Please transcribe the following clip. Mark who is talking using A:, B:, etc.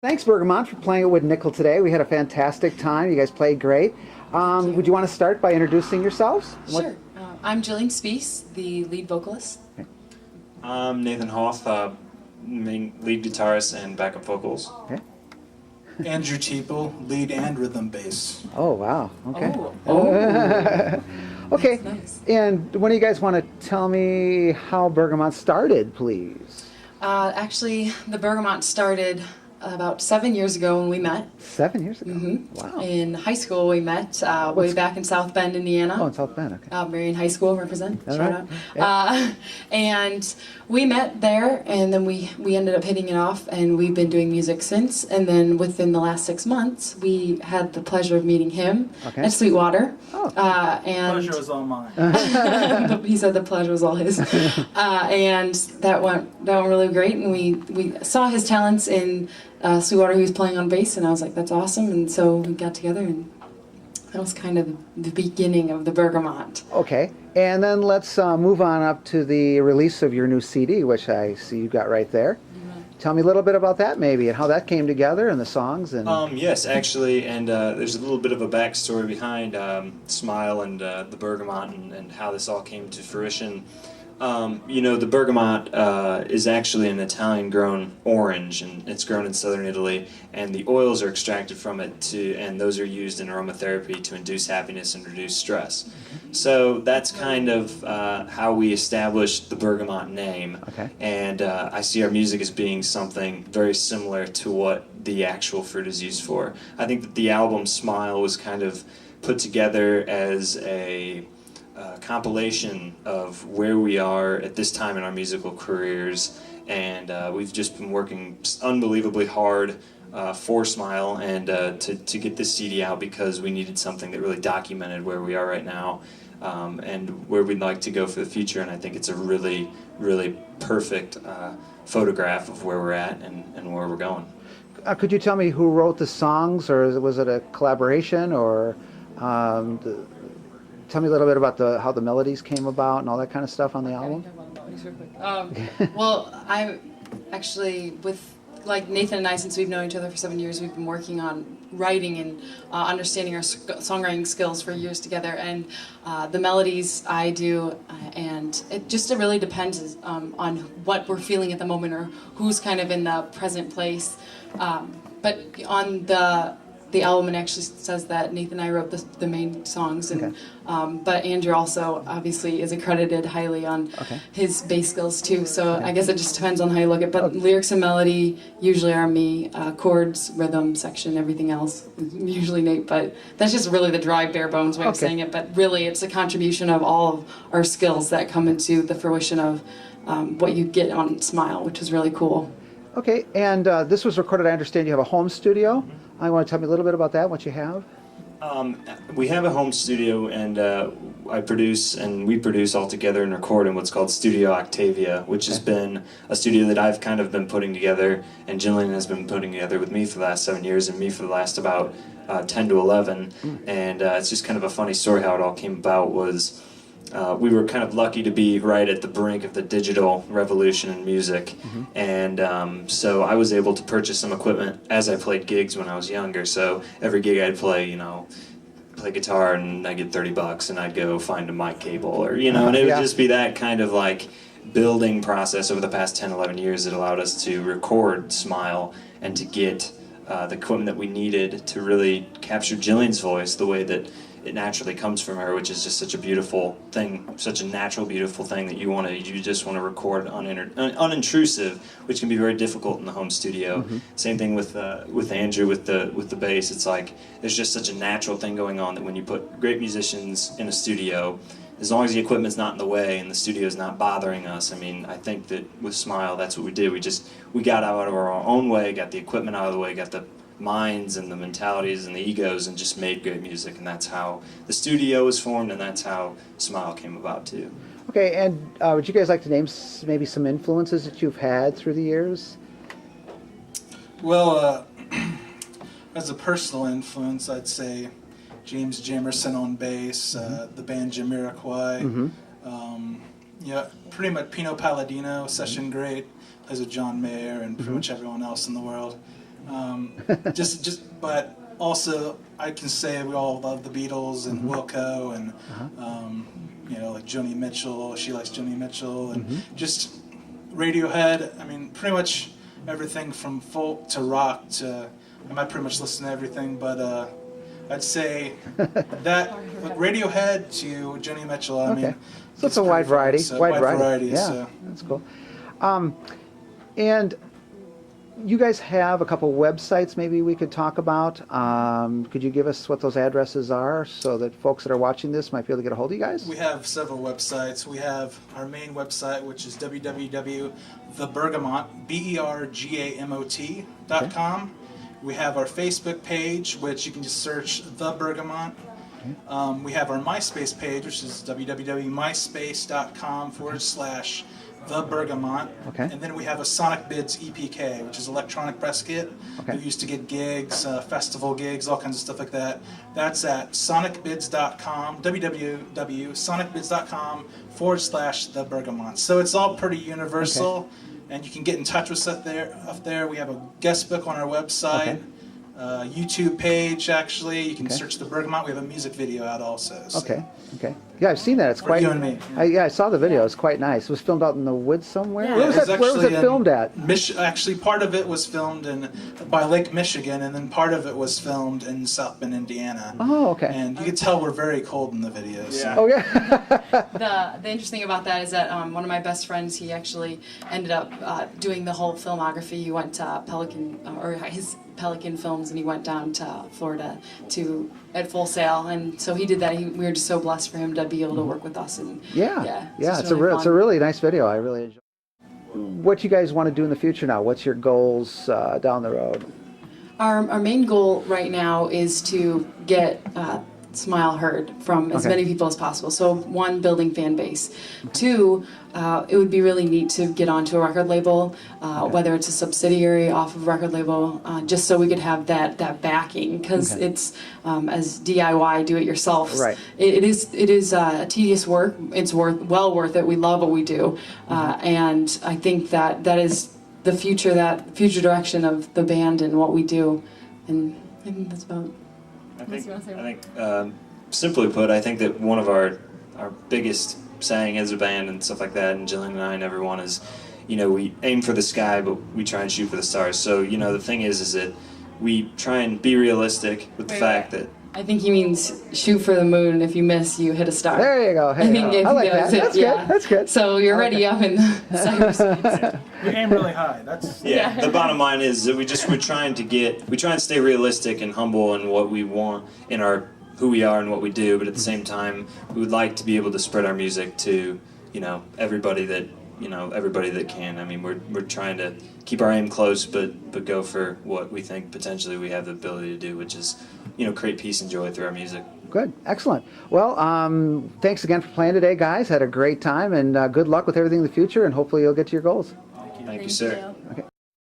A: Thanks, Bergamot, for playing it with Nickel today. We had a fantastic time. You guys played great. Would you want to start by introducing yourselves?
B: Sure. I'm Jillian Spees, the lead vocalist.
A: Okay.
C: I'm Nathan Hoff, main lead guitarist and backup vocals.
A: Okay.
D: Andrew Teeple, lead and rhythm bass.
A: Oh, wow. Okay.
B: Oh.
A: Okay.
B: That's nice.
A: And one of you guys want to tell me how Bergamot started, please?
B: Actually, the Bergamot started about 7 years ago when we met.
A: 7 years ago?
B: Mm-hmm.
A: Wow.
B: In high school, we met way back in South Bend, Indiana.
A: Oh, in South Bend, okay.
B: Marion High School, represent.
A: All
B: Shout
A: right.
B: out.
A: Yeah.
B: And we met there, and then we ended up hitting it off, and we've been doing music since. And then within the last 6 months, we had the pleasure of meeting him
A: Okay.
B: at Sweetwater.
A: Oh.
B: And
D: Pleasure was all mine.
B: he said the pleasure was all his, and that went really great. And we saw his talents in Sweetwater. He was playing on bass, and I was like, "That's awesome!" And so we got together, and that was kind of the beginning of the Bergamot.
A: Okay. And then let's move on up to the release of your new CD, which I see you got right there. Tell me a little bit about that, maybe, and how that came together, and the songs. And
C: Yes, actually, and there's a little bit of a backstory behind Smile and the Bergamot and how this all came to fruition. The Bergamot is actually an Italian-grown orange, and it's grown in southern Italy, and the oils are extracted from it, and those are used in aromatherapy to induce happiness and reduce stress. So that's kind of how we established the Bergamot name,
A: Okay.
C: and I see our music as being something very similar to what the actual fruit is used for. I think that the album Smile was kind of put together as a compilation of where we are at this time in our musical careers, and we've just been working unbelievably hard for Smile and to get this CD out because we needed something that really documented where we are right now and where we'd like to go for the future, and I think it's a really, really perfect photograph of where we're at and where we're going.
A: could you tell me who wrote the songs, or was it a collaboration, or tell me a little bit about how the melodies came about and all that kind of stuff on the album?
B: Well, I actually, with like Nathan and I, since we've known each other for 7 years, we've been working on writing and understanding our songwriting skills for years together. And the melodies I do, and it really depends on what we're feeling at the moment or who's kind of in the present place. But on the album, it actually says that Nathan and I wrote the main songs, and
A: Okay.
B: but Andrew also obviously is accredited highly on
A: Okay.
B: his bass skills too. So I guess it just depends on how you look at it. But lyrics and melody usually are me, chords, rhythm, section, everything else is usually Nate. But that's just really the dry, bare bones way of saying it. But really, it's a contribution of all of our skills that come into the fruition of what you get on Smile, which is really cool.
A: Okay, and this was recorded, I understand you have a home studio. I want to tell me a little bit about that, what you have.
C: We have a home studio, and I produce and we produce all together and record in what's called Studio Octavia, which has been a studio that I've kind of been putting together, and Jillian has been putting together with me for the last 7 years, and me for the last about 10 to 11. And it's just kind of a funny story how it all came about. Was we were kind of lucky to be right at the brink of the digital revolution in music, and so I was able to purchase some equipment as I played gigs when I was younger. So every gig I'd play, play guitar and I'd get $30 and I'd go find a mic cable, or and it would just be that kind of like building process over the past 10, 11 years that allowed us to record Smile and to get the equipment that we needed to really capture Jillian's voice the way that it naturally comes from her, which is just such a beautiful thing, such a natural, beautiful thing that you just want to record unintrusive, which can be very difficult in the home studio. Same thing with Andrew with the bass. It's like there's just such a natural thing going on that when you put great musicians in a studio, as long as the equipment's not in the way and the studio's not bothering us, I mean, I think that with Smile, that's what we did. We got out of our own way, got the equipment out of the way, got the minds and the mentalities and the egos, and just made great music, and that's how the studio was formed, and that's how Smile came about too.
A: Okay, and would you guys like to name maybe some influences that you've had through the years?
D: Well, as a personal influence, I'd say James Jamerson on bass, the band Jamiroquai, pretty much Pino Palladino, session great, plays with John Mayer and pretty much everyone else in the world. But also I can say we all love the Beatles and Wilco and like Joni Mitchell. She likes Joni Mitchell and just Radiohead. I mean, pretty much everything from folk to rock to. I might pretty much listen to everything, but I'd say that Radiohead to Joni Mitchell. I mean,
A: so it's a wide variety.
D: So wide variety.
A: Yeah,
D: so.
A: that's cool. And you guys have a couple websites maybe we could talk about. Could you give us what those addresses are so that folks that are watching this might be able to get a hold of you guys?
D: We have several websites. We have our main website, which is www.thebergamot, BERGAMOT.com. We have our Facebook page, which you can just search The Bergamot. We have our MySpace page, which is www.myspace.com/The Bergamot.
A: Okay.
D: And then we have a Sonic Bids EPK, which is electronic press kit.
A: Okay.
D: We used to get gigs, festival gigs, all kinds of stuff like that. That's at sonicbids.com, www.sonicbids.com/The Bergamot. So it's all pretty universal.
A: Okay.
D: And you can get in touch with us up there. We have a guest book on our website, YouTube page. Actually, you can search The Bergamot. We have a music video out also. So.
A: Okay. Yeah, I've seen that. It's
D: For
A: quite.
D: you and me.
A: I saw the video. It's quite nice. It was filmed out in the woods somewhere.
B: Yeah.
A: Where was it filmed at?
D: Actually, part of it was filmed by Lake Michigan, and then part of it was filmed in South Bend, Indiana.
A: Oh, okay.
D: And you can tell we're very cold in the videos.
C: Yeah.
A: Oh, yeah.
B: The interesting thing about that is that one of my best friends, he actually ended up doing the whole filmography. He went to his Pelican Films, and he went down to Florida at Full Sail, and so he did that. We were just so blessed for him to be able to work with us. And
A: Yeah.
B: just
A: It's a really nice video. I really enjoy. What you guys want to do in the future now? What's your goals down the road?
B: Our main goal right now is to get Smile heard from as many people as possible. So one, building fan base. Two, it would be really neat to get onto a record label, whether it's a subsidiary off of a record label, just so we could have that backing, because it's as DIY, do it yourself.
A: Right.
B: It is a tedious work. It's well worth it. We love what we do, and I think that is the future direction of the band and what we do, and I think that's about.
C: I think, simply put, I think that one of our biggest saying as a band and stuff like that, and Jillian and I and everyone is, we aim for the sky, but we try and shoot for the stars. So, the thing is that we try and be realistic with the fact that.
B: I think he means shoot for the moon. If you miss, you hit a star.
A: There you go. Hey, I like that. That's good. That's good.
B: So you're already up in the cyberspace.
D: We aim really high. That's
C: The bottom line is that we're trying to stay realistic and humble in what we want in who we are and what we do, but at the same time we would like to be able to spread our music to everybody that can. I mean, we're trying to keep our aim close, but go for what we think potentially we have the ability to do, which is create peace and joy through our music.
A: Good. Excellent. Well, thanks again for playing today, guys. Had a great time, and good luck with everything in the future, and hopefully you'll get to your goals.
C: Thank you, sir.